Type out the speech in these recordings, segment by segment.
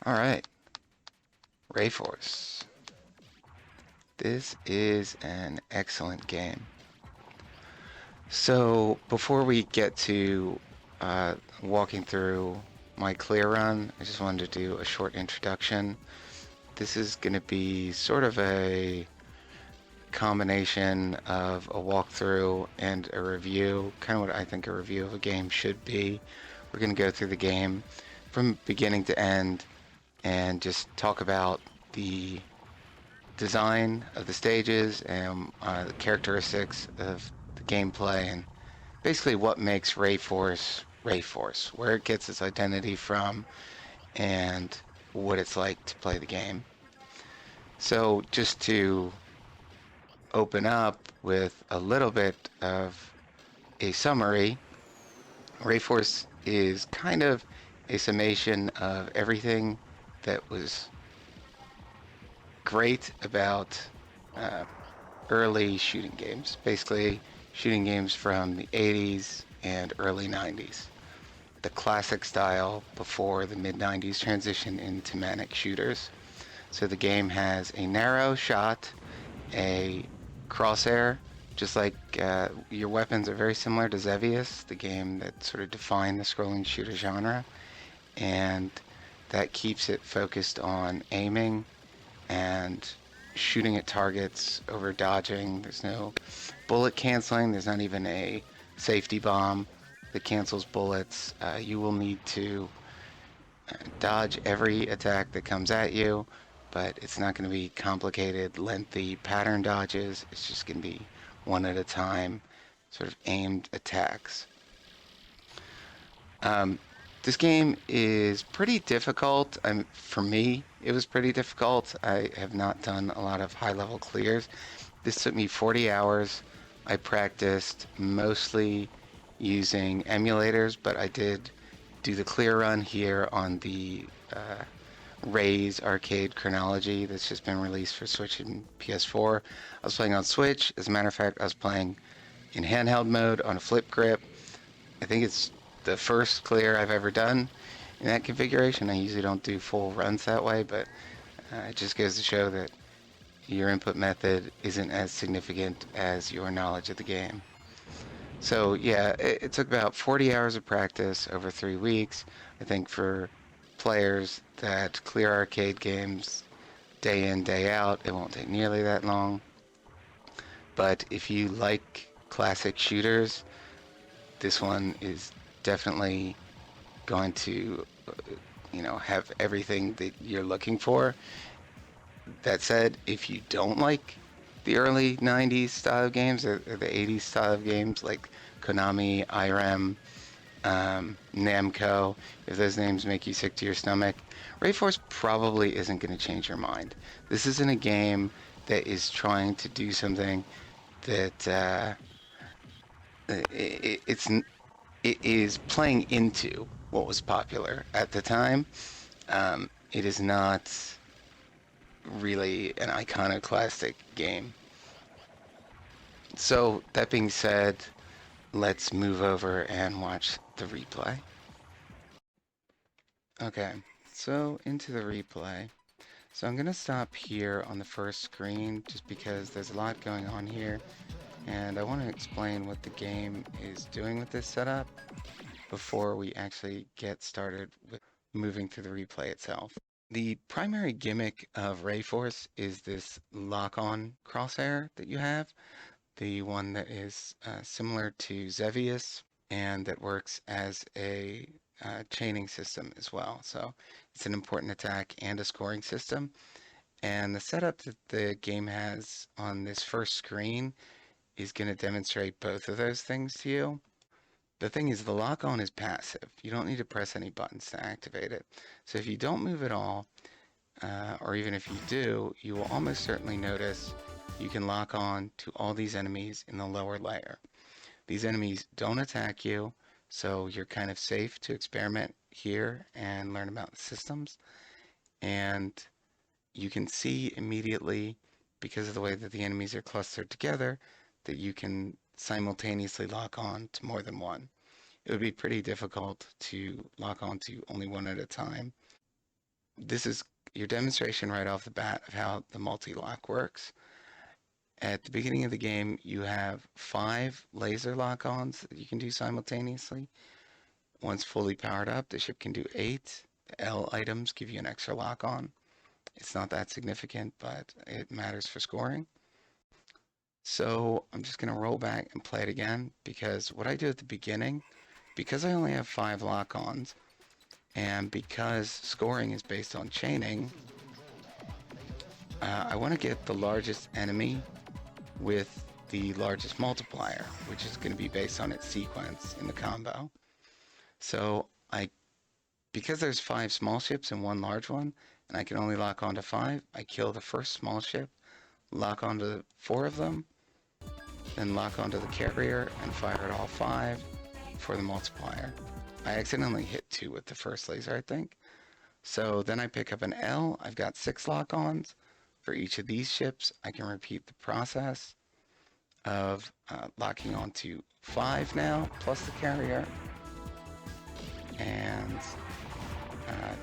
Alright, RayForce. This is an excellent game. So, before we get to walking through my clear run, I just wanted to do a short introduction. This is going to be sort of a combination of a walkthrough and a review, kind of what I think a review of a game should be. We're going to go through the game from beginning to end and just talk about the design of the stages and the characteristics of the gameplay and basically what makes RayForce RayForce, where it gets its identity from, and what it's like to play the game. So just to open up with a little bit of a summary, RayForce is kind of a summation of everything that was great about uh, early shooting games, basically shooting games from the 80s and early 90s. The classic style before the mid-90s transition into manic shooters. So the game has a narrow shot, a crosshair, just like your weapons are very similar to Xevious, the game that sort of defined the scrolling shooter genre, and that keeps it focused on aiming and shooting at targets over dodging. There's no bullet canceling. There's not even a safety bomb that cancels bullets. You will need to dodge every attack that comes at you, but it's not going to be complicated, lengthy pattern dodges. It's just going to be one at a time, sort of aimed attacks. This game is pretty difficult. For me, it was pretty difficult. I have not done a lot of high-level clears. This took me 40 hours. I practiced mostly using emulators, but I did do the clear run here on the Ray'z Arcade Chronology that's just been released for Switch and PS4. I was playing on Switch. As a matter of fact, I was playing in handheld mode on a flip grip. I think it's the first clear I've ever done in that configuration. I usually don't do full runs that way, but it just goes to show that your input method isn't as significant as your knowledge of the game. So yeah, it took about 40 hours of practice over 3 weeks. I think for players that clear arcade games day in, day out, it won't take nearly that long. But if you like classic shooters, this one is definitely going to, have everything that you're looking for. That said, if you don't like the early 90s style of games or the 80s style of games like Konami, IREM, Namco, if those names make you sick to your stomach, RayForce probably isn't going to change your mind. This isn't a game that is trying to do something that it is playing into what was popular at the time. It is not really an iconoclastic game. So that being said, let's move over and watch the replay. Okay, so into the replay. So I'm going to stop here on the first screen just because there's a lot going on here, and I want to explain what the game is doing with this setup before we actually get started with moving through the replay itself. The primary gimmick of RayForce is this lock-on crosshair that you have, the one that is similar to Xevious and that works as a chaining system as well. So it's an important attack and a scoring system. And the setup that the game has on this first screen is going to demonstrate both of those things to you. The thing is, the lock-on is passive. You don't need to press any buttons to activate it. So if you don't move at all, or even if you do, you will almost certainly notice you can lock on to all these enemies in the lower layer. These enemies don't attack you, so you're kind of safe to experiment here and learn about the systems. And you can see immediately, because of the way that the enemies are clustered together, that you can simultaneously lock on to more than one. It would be pretty difficult to lock on to only one at a time. this is your demonstration right off the bat of how the multi-lock works. At the beginning of the game, you have 5 laser lock-ons that you can do simultaneously. Once fully powered up, the ship can do 8. The L items give you an extra lock-on. It's not that significant, but it matters for scoring. So I'm just going to roll back and play it again, because what I do at the beginning, because I only have 5 lock-ons, and because scoring is based on chaining, I want to get the largest enemy with the largest multiplier, which is going to be based on its sequence in the combo. So because there's 5 small ships and 1 large one, and I can only lock onto 5, I kill the first small ship, lock onto 4 of them, then lock onto the carrier and fire at all 5 for the multiplier. I accidentally hit 2 with the first laser, I think. So then I pick up an L. I've got 6 lock-ons. For each of these ships, I can repeat the process of locking onto 5 now, plus the carrier. And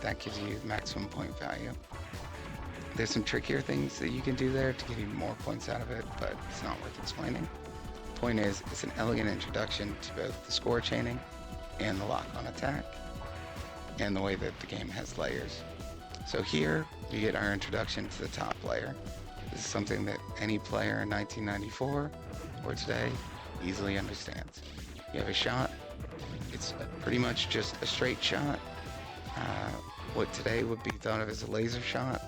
that gives you maximum point value. There's some trickier things that you can do there to get even more points out of it, but it's not worth explaining. Point is, it's an elegant introduction to both the score chaining and the lock-on attack, and the way that the game has layers. So here, we get our introduction to the top layer. This is something that any player in 1994 or today easily understands. You have a shot. It's pretty much just a straight shot. What today would be thought of as a laser shot,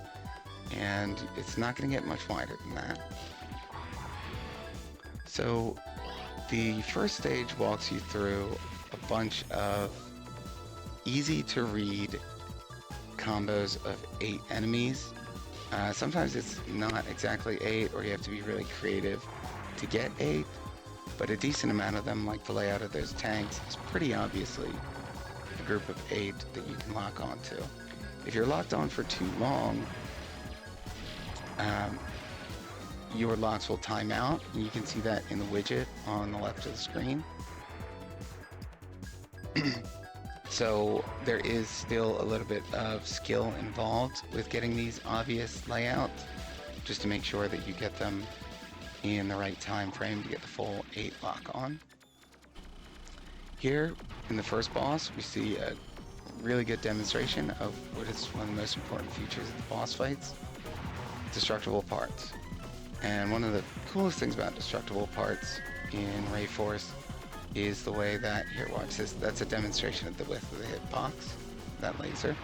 and it's not going to get much wider than that. So the first stage walks you through a bunch of easy to read combos of 8 enemies. Sometimes it's not exactly 8, or you have to be really creative to get 8, but a decent amount of them, like the layout of those tanks, is pretty obviously a group of 8 that you can lock onto. If you're locked on for too long, your locks will time out, and you can see that in the widget on the left of the screen. So there is still a little bit of skill involved with getting these obvious layouts, just to make sure that you get them in the right time frame to get the full 8 lock on. Here in the first boss, we see a really good demonstration of what is one of the most important features of the boss fights: destructible parts. And one of the coolest things about destructible parts in RayForce is the way that, here, watch this, that's a demonstration of the width of the hitbox, that laser.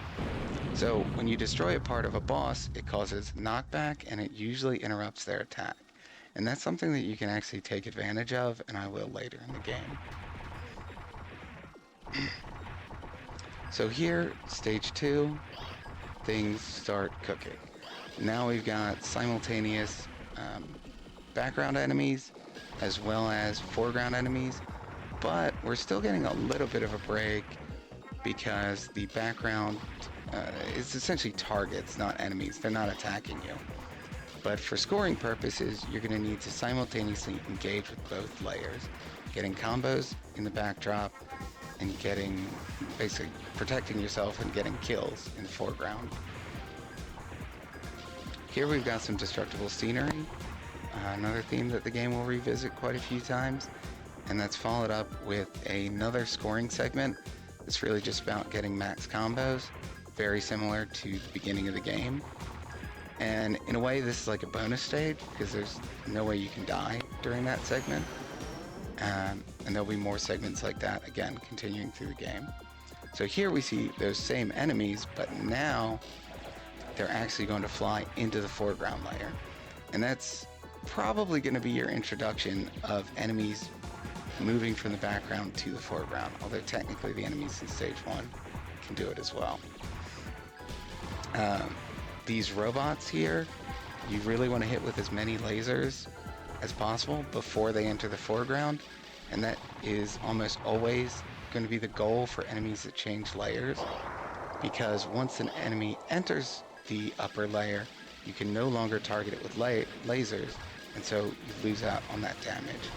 So when you destroy a part of a boss, it causes knockback, and it usually interrupts their attack. And that's something that you can actually take advantage of, and I will later in the game. So here, stage 2, things start cooking. Now we've got simultaneous background enemies as well as foreground enemies, but we're still getting a little bit of a break because the background is essentially targets, not enemies. They're not attacking you. But for scoring purposes, you're going to need to simultaneously engage with both layers, getting combos in the backdrop and getting, basically protecting yourself and getting kills in the foreground. Here we've got some destructible scenery, another theme that the game will revisit quite a few times, and that's followed up with another scoring segment that's really just about getting max combos, very similar to the beginning of the game. And in a way, this is like a bonus stage, because there's no way you can die during that segment. And there'll be more segments like that, again, continuing through the game. So here we see those same enemies, but now they're actually going to fly into the foreground layer. And that's probably going to be your introduction of enemies moving from the background to the foreground, although technically the enemies in stage 1 can do it as well. These robots here, you really want to hit with as many lasers as possible before they enter the foreground, and that is almost always going to be the goal for enemies that change layers, because once an enemy enters the upper layer, you can no longer target it with lasers, and so you lose out on that damage.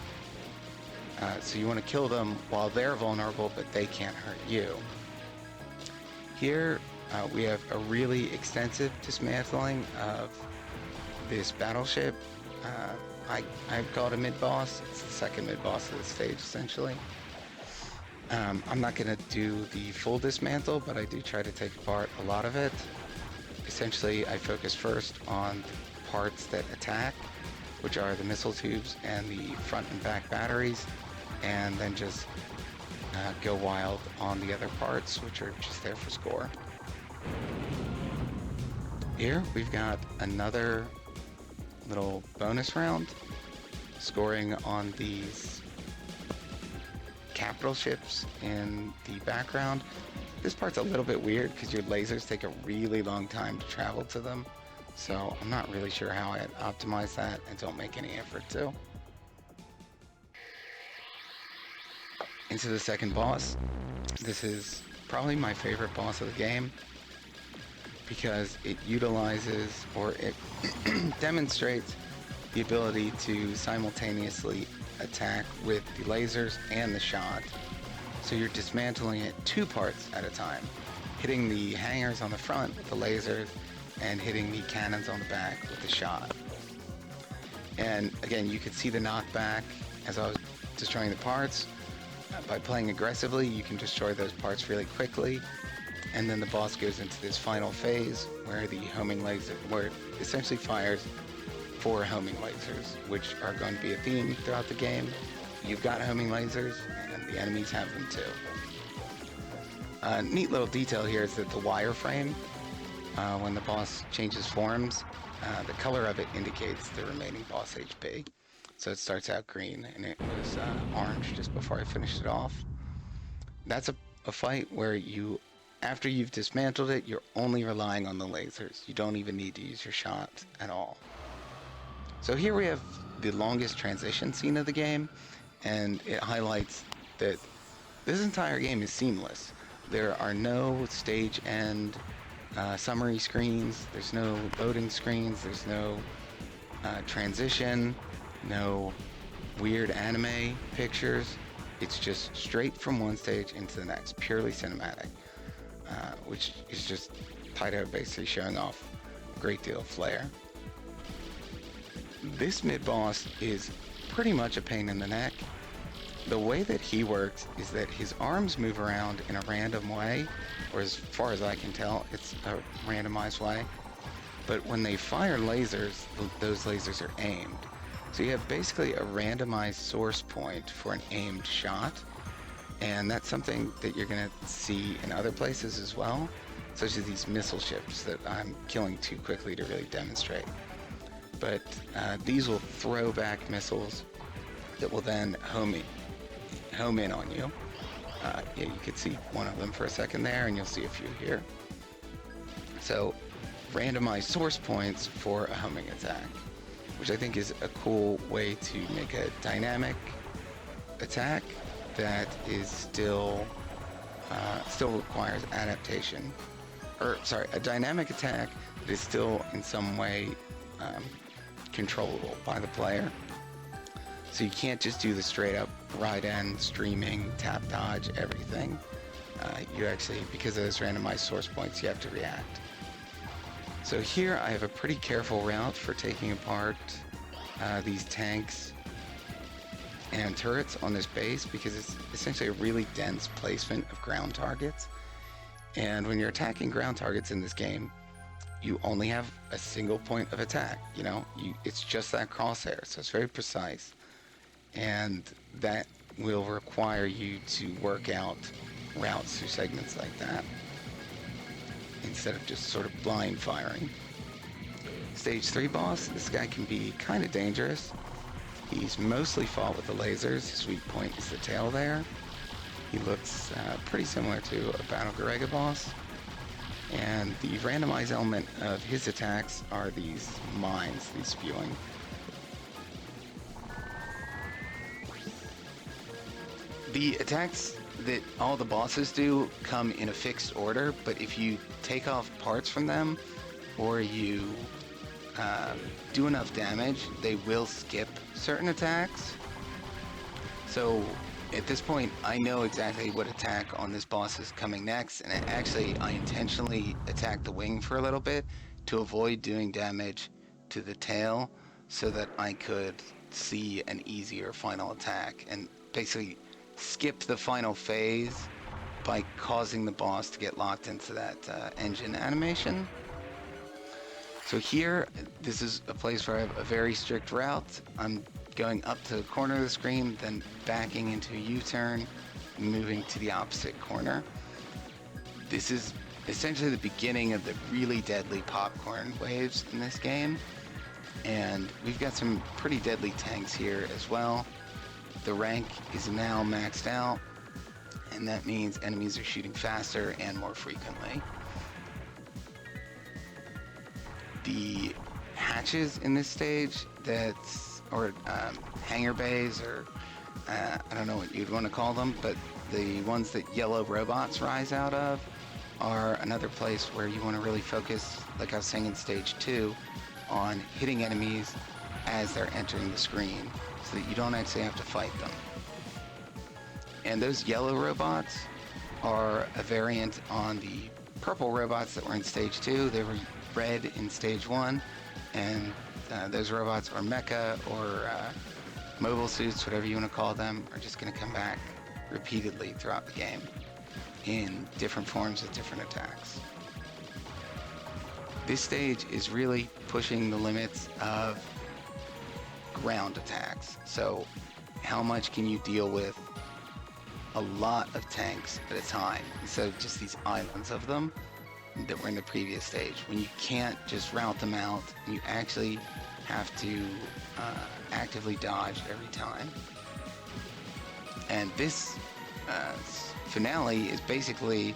So you want to kill them while they're vulnerable, but they can't hurt you. Here, We have a really extensive dismantling of this battleship. I've called a mid-boss. It's the second mid-boss of the stage, essentially. I'm not going to do the full dismantle, but I do try to take apart a lot of it. Essentially, I focus first on the parts that attack, which are the missile tubes and the front and back batteries, and then just go wild on the other parts, which are just there for score. Here we've got another little bonus round, scoring on these capital ships in the background. This part's a little bit weird because your lasers take a really long time to travel to them, so I'm not really sure how I optimize that and don't make any effort to. Into the second boss. This is probably my favorite boss of the game because it utilizes, or it demonstrates, the ability to simultaneously attack with the lasers and the shot. So you're dismantling it two parts at a time, hitting the hangars on the front with the lasers and hitting the cannons on the back with the shot. And again, you could see the knockback as I was destroying the parts. By playing aggressively, you can destroy those parts really quickly, and then the boss goes into this final phase where the homing laser, where it essentially fires 4 homing lasers, which are going to be a theme throughout the game. You've got homing lasers, and the enemies have them too. A neat little detail here is that the wireframe, when the boss changes forms, the color of it indicates the remaining boss HP. So it starts out green, and it was orange just before I finished it off. That's a fight where you, after you've dismantled it, you're only relying on the lasers. You don't even need to use your shot at all. So here we have the longest transition scene of the game, and it highlights that this entire game is seamless. There are no stage end summary screens, there's no loading screens, there's no transition, no weird anime pictures. It's just straight from one stage into the next, purely cinematic, which is just Taito basically showing off a great deal of flair. This mid-boss is pretty much a pain in the neck. The way that he works is that his arms move around in a random way, or as far as I can tell, it's a randomized way. But when they fire lasers, those lasers are aimed. So you have basically a randomized source point for an aimed shot, and that's something that you're going to see in other places as well, such as these missile ships that I'm killing too quickly to really demonstrate. But these will throw back missiles that will then home in on you. Yeah, you could see one of them for a second there, and you'll see a few here. So randomized source points for a homing attack, which I think is a cool way to make a dynamic attack that is still requires adaptation. A dynamic attack that is still in some way controllable by the player. So you can't just do the straight up right end, streaming, tap dodge, everything. You actually, because of those randomized source points, you have to react. So here I have a pretty careful route for taking apart these tanks and turrets on this base because it's essentially a really dense placement of ground targets. And when you're attacking ground targets in this game, you only have a single point of attack. It's just that crosshair, so it's very precise. And that will require you to work out routes through segments like that, instead of just sort of blind firing. Stage 3 boss, this guy can be kind of dangerous. He's mostly fought with the lasers. His weak point is the tail there. He looks pretty similar to a Battle Garega boss. And the randomized element of his attacks are these mines, these spewing. The attacks that all the bosses do come in a fixed order, but if you take off parts from them, or you do enough damage, they will skip certain attacks. So At this point, I know exactly what attack on this boss is coming next, and I intentionally attacked the wing for a little bit to avoid doing damage to the tail so that I could see an easier final attack and basically skip the final phase by causing the boss to get locked into that engine animation. So here, this is a place where I have a very strict route. I'm going up to the corner of the screen, then backing into a U-turn, moving to the opposite corner. This is essentially the beginning of the really deadly popcorn waves in this game. And we've got some pretty deadly tanks here as well. The rank is now maxed out, and that means enemies are shooting faster and more frequently. The hatches in this stage or hangar bays, or I don't know what you'd want to call them, but the ones that yellow robots rise out of are another place where you want to really focus, like I was saying in stage 2, on hitting enemies as they're entering the screen so that you don't actually have to fight them. And those yellow robots are a variant on the purple robots that were in stage 2. They were red in stage 1, and those robots, or mecha, or mobile suits, whatever you want to call them, are just going to come back repeatedly throughout the game in different forms of different attacks. This stage is really pushing the limits of ground attacks. So how much can you deal with a lot of tanks at a time instead of just these islands of them that were in the previous stage, when you can't just route them out, and you actually have to actively dodge every time. And this finale is basically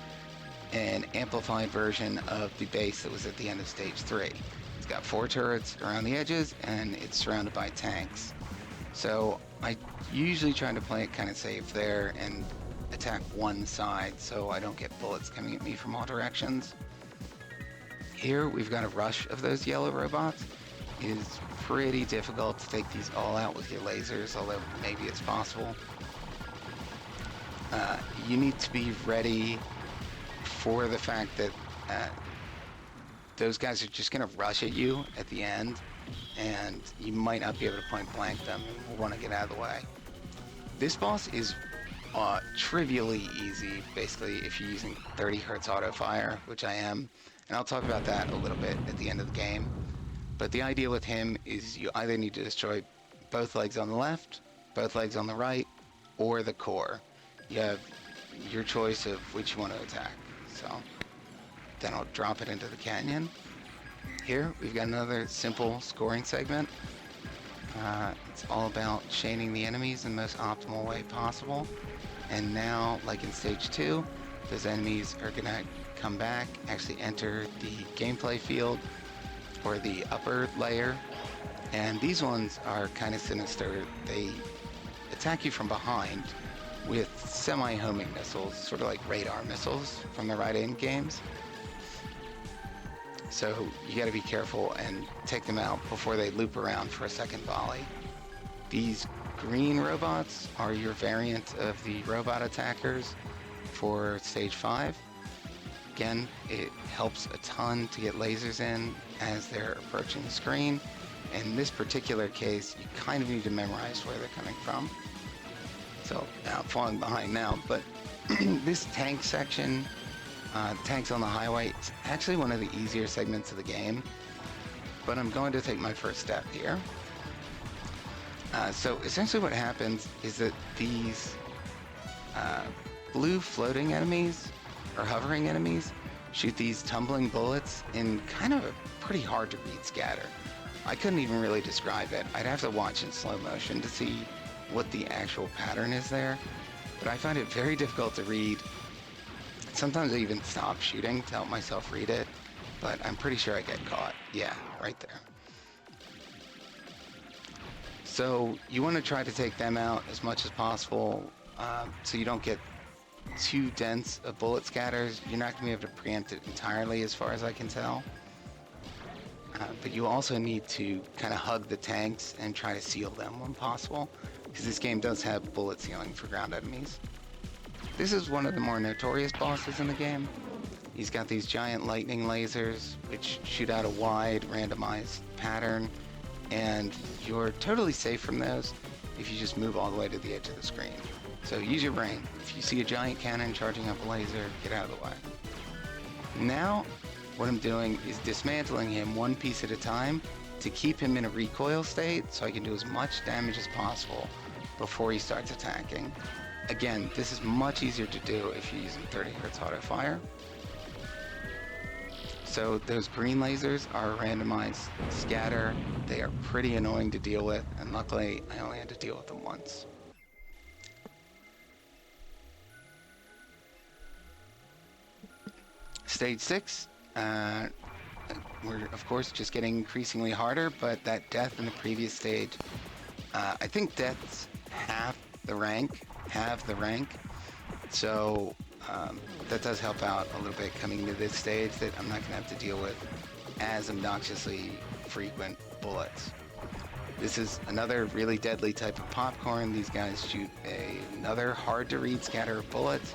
an amplified version of the base that was at the end of stage 3. It's got 4 turrets around the edges, and it's surrounded by tanks. So I usually try to play it kind of safe there and attack one side so I don't get bullets coming at me from all directions. Here we've got a rush of those yellow robots. It is pretty difficult to take these all out with your lasers, although maybe it's possible. You need to be ready for the fact that those guys are just going to rush at you at the end, and you might not be able to point blank them, and we'll want to get out of the way. This boss is trivially easy, basically, if you're using 30 Hz autofire, which I am, and I'll talk about that a little bit at the end of the game. But the idea with him is you either need to destroy both legs on the left, both legs on the right, or the core. You have your choice of which you want to attack. So then I'll drop it into the canyon. Here we've got another simple scoring segment. It's all about chaining the enemies in the most optimal way possible. And now, like in stage 2, those enemies are going to come back, actually enter the gameplay field, or the upper layer. And these ones are kind of sinister. They attack you from behind with semi-homing missiles, sort of like radar missiles from the Ray'z games. So you got to be careful and take them out before they loop around for a second volley. These green robots are your variant of the robot attackers for stage 5. Again, it helps a ton to get lasers in as they're approaching the screen. In this particular case, you kind of need to memorize where they're coming from. So now I'm falling behind now, but this tank section, tanks on the highway, it's actually one of the easier segments of the game, but I'm going to take my first step here. So essentially what happens is that these blue floating enemies, or hovering enemies, shoot these tumbling bullets in kind of a pretty hard to read scatter. I couldn't even really describe it. I'd have to watch in slow motion to see what the actual pattern is there, but I find it very difficult to read. Sometimes I even stop shooting to help myself read it, but I'm pretty sure I get caught. Yeah, right there. So you want to try to take them out as much as possible, so you don't get too dense of bullet scatters. You're not going to be able to preempt it entirely as far as I can tell. But you also need to kind of hug the tanks and try to seal them when possible. because this game does have bullet ceiling for ground enemies. This is one of the more notorious bosses in the game. He's got these giant lightning lasers, which shoot out a wide, randomized pattern, and you're totally safe from those if you just move all the way to the edge of the screen. So use your brain. If you see a giant cannon charging up a laser, get out of the way. Now, what I'm doing is dismantling him one piece at a time to keep him in a recoil state so I can do as much damage as possible before he starts attacking. Again, this is much easier to do if you're using 30 Hz autofire. So those green lasers are a randomized scatter. They are pretty annoying to deal with, and luckily I only had to deal with them once. Stage 6, we're of course just getting increasingly harder, but that death in the previous stage, I think death's half the rank, so that does help out a little bit coming to this stage that I'm not going to have to deal with as obnoxiously frequent bullets. This is another really deadly type of popcorn. These guys shoot another hard to read scatter of bullets,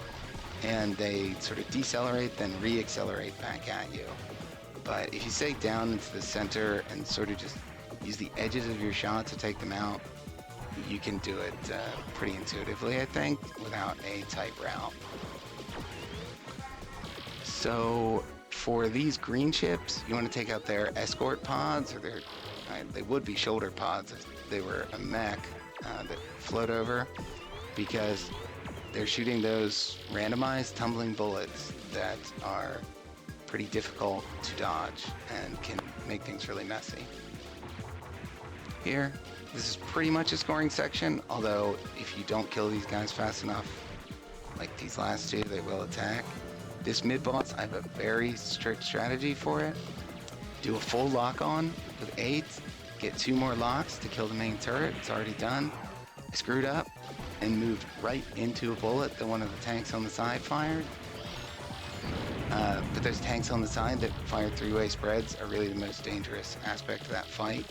and they sort of decelerate, then re-accelerate back at you. But if you stay down into the center and sort of just use the edges of your shot to take them out, you can do it pretty intuitively, I think, without a tight route. So for these green ships, you want to take out their escort pods, or they would be shoulder pods if they were a mech that float over, because they're shooting those randomized tumbling bullets that are pretty difficult to dodge and can make things really messy. Here, this is pretty much a scoring section, although if you don't kill these guys fast enough, like these last two, they will attack. This mid-boss, I have a very strict strategy for it. Do a full lock-on with 8, get 2 more locks to kill the main turret. It's already done. I screwed up and moved right into a bullet that one of the tanks on the side fired. But those tanks on the side that fire 3-way spreads are really the most dangerous aspect of that fight.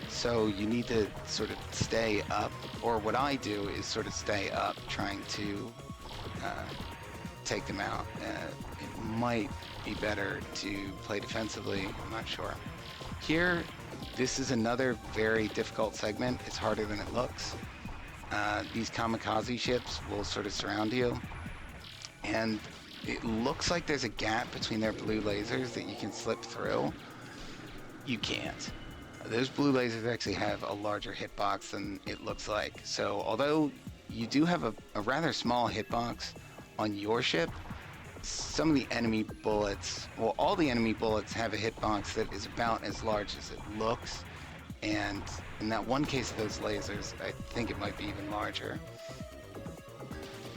So you need to sort of stay up, or what I do is sort of stay up, trying to take them out. It might be better to play defensively, I'm not sure. Here, this is another very difficult segment. It's harder than it looks. These kamikaze ships will sort of surround you, and it looks like there's a gap between their blue lasers that you can slip through. You can't. Those blue lasers actually have a larger hitbox than it looks like. So although you do have a rather small hitbox on your ship, some of the enemy bullets, well, all the enemy bullets have a hitbox that is about as large as it looks. And in that one case of those lasers, I think it might be even larger.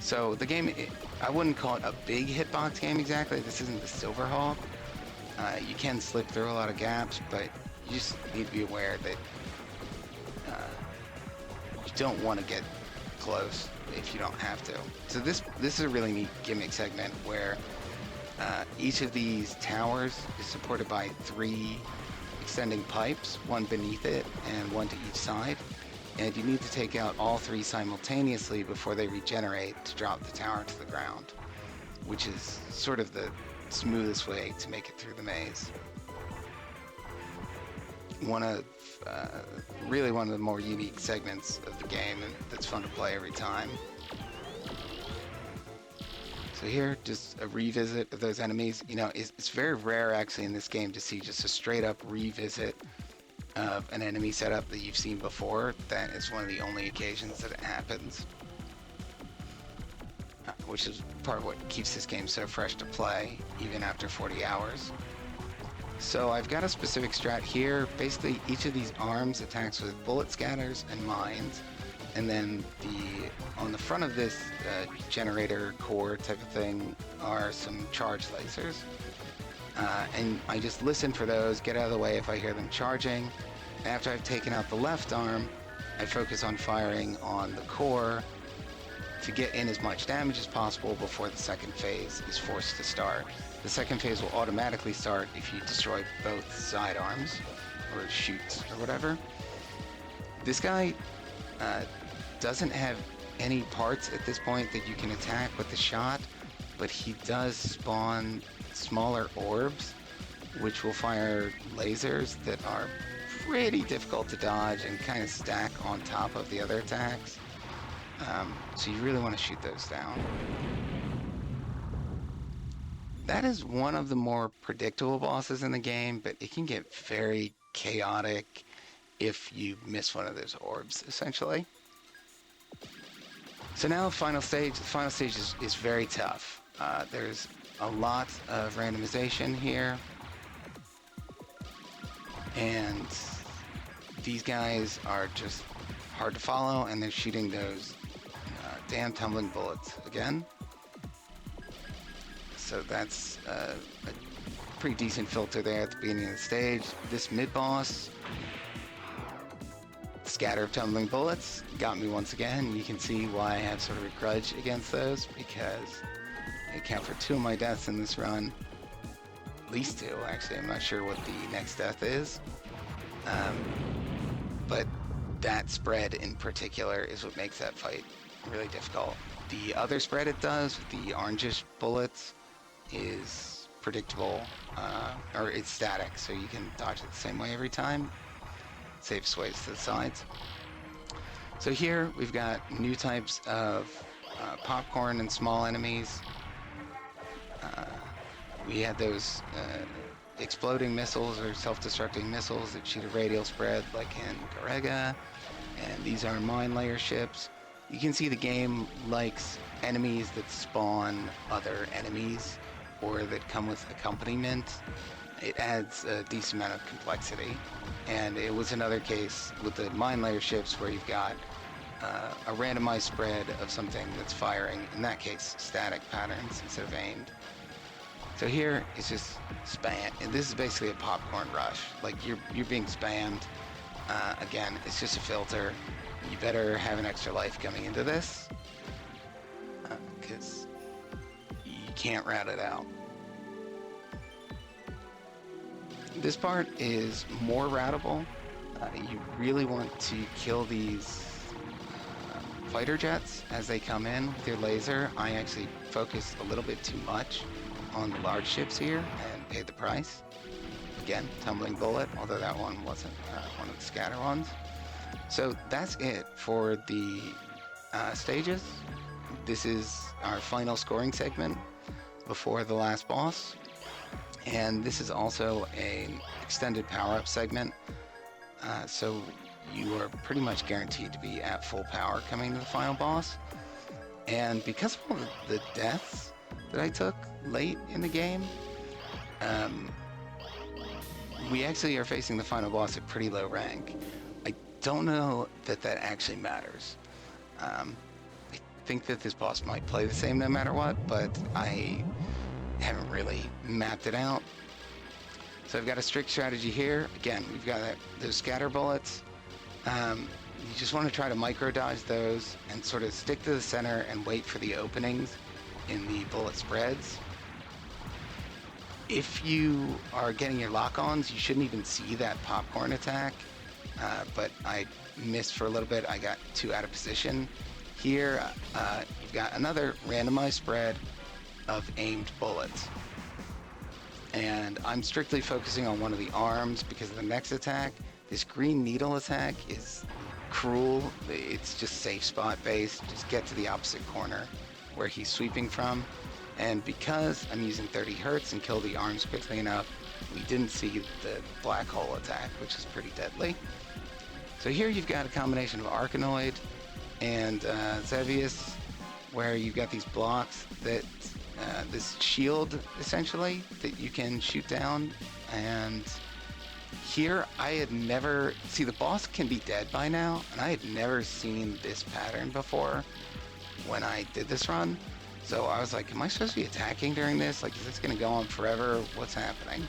So the game, I wouldn't call it a big hitbox game exactly. This isn't the Silverhawk. You can slip through a lot of gaps, but you just need to be aware that you don't want to get close if you don't have to. So this is a really neat gimmick segment where each of these towers is supported by 3 extending pipes, one beneath it and one to each side. And you need to take out all 3 simultaneously before they regenerate to drop the tower to the ground, which is sort of the smoothest way to make it through the maze. One of the more unique segments of the game, and that's fun to play every time. So here, just a revisit of those enemies. You know, it's very rare actually in this game to see just a straight up revisit of an enemy setup that you've seen before. That is one of the only occasions that it happens, which is part of what keeps this game so fresh to play even after 40 hours. So I've got a specific strat here. Basically, each of these arms attacks with bullet scatters and mines, and then on the front of this generator core type of thing are some charge lasers. And I just listen for those, get out of the way if I hear them charging. After I've taken out the left arm, I focus on firing on the core to get in as much damage as possible before the second phase is forced to start. The second phase will automatically start if you destroy both side arms, or shoots, or whatever. This guy, doesn't have any parts at this point that you can attack with the shot, but he does spawn smaller orbs, which will fire lasers that are pretty difficult to dodge and kind of stack on top of the other attacks. So you really want to shoot those down. That is one of the more predictable bosses in the game, but it can get very chaotic if you miss one of those orbs, essentially. So now final stage. The final stage is very tough. There's a lot of randomization here. And these guys are just hard to follow, and they're shooting those damn tumbling bullets again. So that's a pretty decent filter there at the beginning of the stage. This mid-boss, scatter of tumbling bullets, got me once again. You can see why I have sort of a grudge against those, because they account for 2 of my deaths in this run. At least 2, actually. I'm not sure what the next death is. But that spread in particular is what makes that fight really difficult. The other spread it does, the orangish bullets, is predictable, or it's static, so you can dodge it the same way every time. Safe sways to the sides. So here we've got new types of popcorn and small enemies. We had those exploding missiles or self-destructing missiles that shoot a radial spread like in Garega, and these are mine layer ships. You can see the game likes enemies that spawn other enemies or that come with accompaniment. It adds a decent amount of complexity, and it was another case with the mine layer ships where you've got a randomized spread of something that's firing, in that case, static patterns instead of aimed. So here it's just spam, and this is basically a popcorn rush. Like you're being spammed. Again, it's just a filter. You better have an extra life coming into this, because you can't route it out. This part is more routable. You really want to kill these fighter jets as they come in with your laser. I actually focused a little bit too much on the large ships here and paid the price. Again, tumbling bullet, although that one wasn't one of the scatter ones. So that's it for the stages. This is our final scoring segment before the last boss. And this is also an extended power-up segment. So you are pretty much guaranteed to be at full power coming to the final boss. And because of all the deaths that I took late in the game, we actually are facing the final boss at pretty low rank. I don't know that that actually matters. I think that this boss might play the same no matter what, but I haven't really mapped it out. So I've got a strict strategy here. Again, we've got those scatter bullets. You just want to try to micro dodge those and sort of stick to the center and wait for the openings in the bullet spreads. If you are getting your lock-ons, you shouldn't even see that popcorn attack, but I missed for a little bit. I got too out of position. Here, you've got another randomized spread of aimed bullets. And I'm strictly focusing on one of the arms because of the next attack. This green needle attack is cruel. It's just safe spot based. Just get to the opposite corner where he's sweeping from. And because I'm using 30 hertz and kill the arms quickly enough, we didn't see the black hole attack, which is pretty deadly. So here you've got a combination of Arkanoid and Xevious, where you've got these blocks that, this shield, essentially, that you can shoot down. And here, I had never... See, the boss can be dead by now, and I had never seen this pattern before when I did this run. So I was like, am I supposed to be attacking during this? Like, is this going to go on forever? What's happening?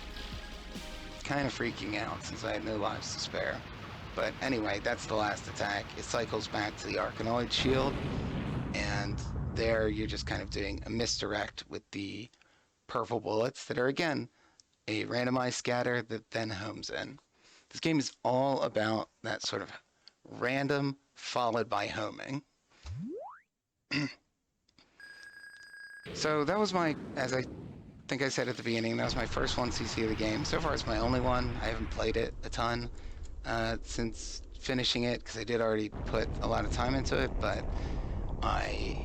Kind of freaking out since I had no lives to spare. But anyway, that's the last attack. It cycles back to the Arkanoid shield, and there you're just kind of doing a misdirect with the purple bullets that are, again, a randomized scatter that then homes in. This game is all about that sort of random followed by homing. So that was my, as I think I said at the beginning, that was my first 1cc of the game. So far, it's my only one. I haven't played it a ton since finishing it because I did already put a lot of time into it, but I.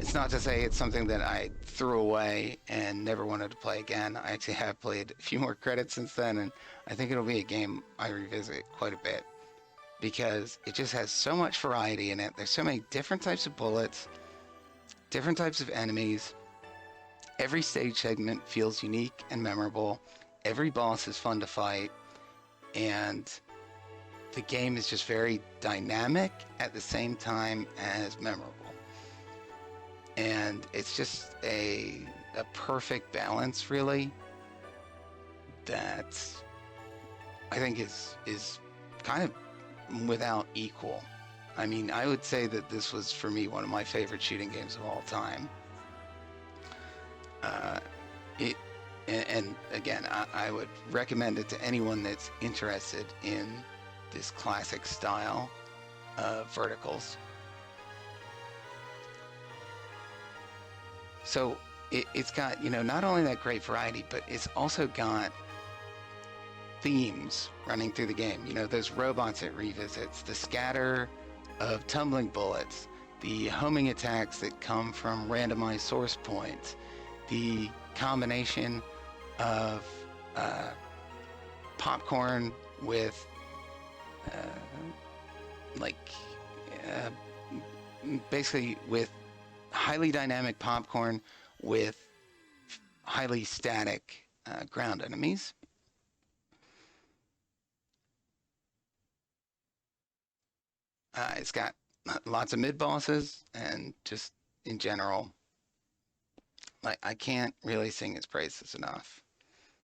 It's not to say it's something that I threw away and never wanted to play again. I actually have played a few more credits since then, and I think it'll be a game I revisit quite a bit because it just has so much variety in it. There's so many different types of bullets, different types of enemies. Every stage segment feels unique and memorable. Every boss is fun to fight, and the game is just very dynamic at the same time as memorable. And it's just a perfect balance, really, that I think is kind of without equal. I mean, I would say that this was for me one of my favorite shooting games of all time. Uh, it and again, I would recommend it to anyone that's interested in this classic style of verticals. So it's got, not only that great variety, but it's also got themes running through the game. Those robots it revisits, the scatter of tumbling bullets, the homing attacks that come from randomized source points, the combination of popcorn with uh, like uh, basically with highly dynamic popcorn with highly static ground enemies. It's got lots of mid bosses and just in general, like I can't really sing its praises enough.